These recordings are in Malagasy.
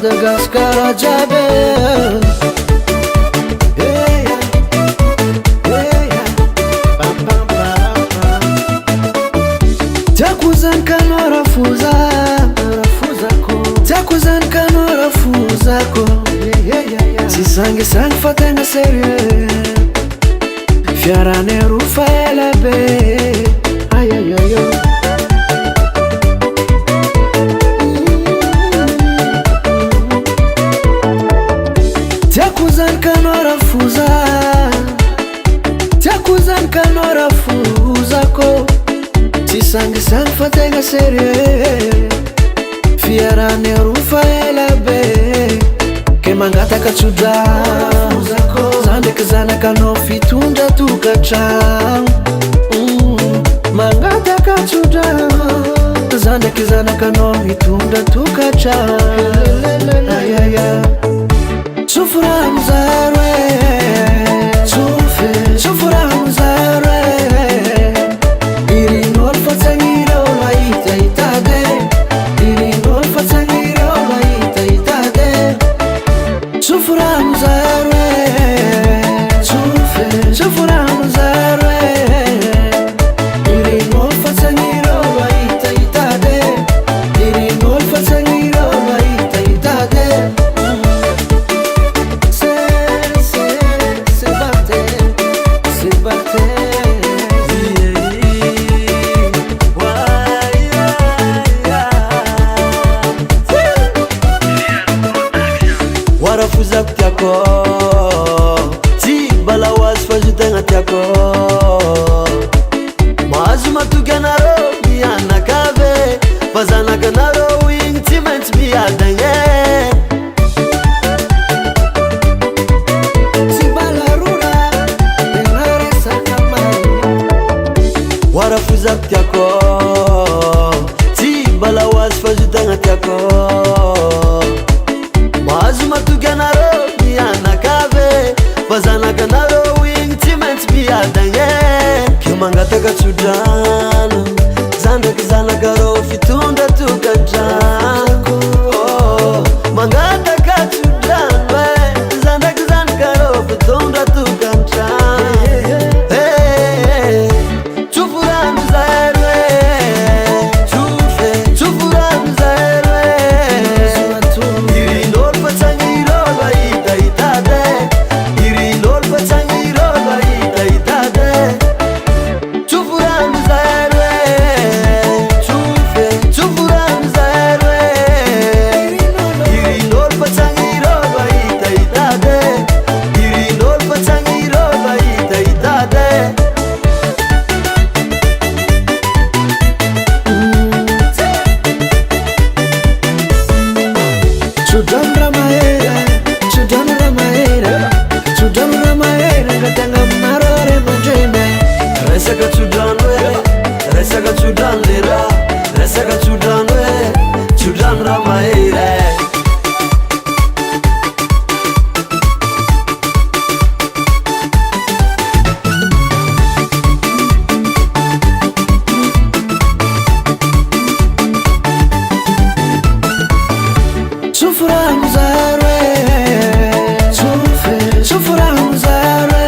Madagascar jiaby. Tiako zany ka anao rafozako, tiako zany ka anao rafozako. Tsy sangisangy fa tegna sérieux, fiarane roa fa ela be. Tiako zany ka anao rafoza, tiako zany ka anao rafozako. Tsy sangisangy fa tegna sérieux, fiarane roa fa ela be. Ke mangataka tsodrano za ndraiky zanakanao fitondra tokantrano. Mangataka tsodrano za ndraiky zanakanao mitondra tokantrano. Sofra amizaro sofra amizaro irin'olo fa tsagnireo mahitahitade, irin'olo fa tsagnireo mahitahitade. Sofra amizaro sofra amizaro irin'olo fa tsagnireo mahitahitade, irin'olo fa tsagnireo mahitahitade. Warafuzako tiako, tsy balahoazy fa zo tegna tiako. Mahazo matoky anareo mianakave, fa zanakanareo igny tsy maintsy miadagna. Tsy balarora tegna resaka maigny. Warafuzako tiako, tsy balahoazy fa zo tegna tiako. Mahazo matoky anareo mianakave, fa zanakanareo igny tsy maintsy miadagna. Ke mangataka tsodrano za ndraiky zanakareo fitondra tokantrano. Mangataka tsodrano za ndraiky zanakareo fitondra tokantrano. Tsofora amizaro tsofora amizaro irin'olo fa tsagnireo mahitahitade, irin'olo fa tsagnireo mahitahitade. Tsofora amizaro tsofora amizaro irin'olo fa tsagnireo mahitahitade, irin'olo fa tsagnireo mahitahitade. Tsodrano ramahera, tsodrano ramahera, tsodrano ramahera ngatagna aminareo re mandrena. Resaka tsodrano resaka tsodrano lera, resaka tsodrano tsodrano ramahera. Sofra amizaro sofra amizaro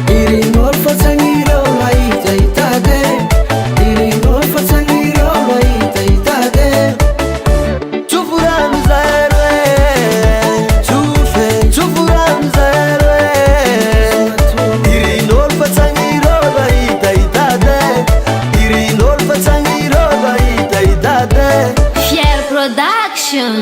irin'olo fa tsagnireo mahitahitade, irin'olo fa tsagnireo mahitahitade. Tsofora amizaro tsofora amizaro irin'olo fa tsagnireo mahitahitade, irin'olo fa tsagnireo mahitahitade. Fier Production.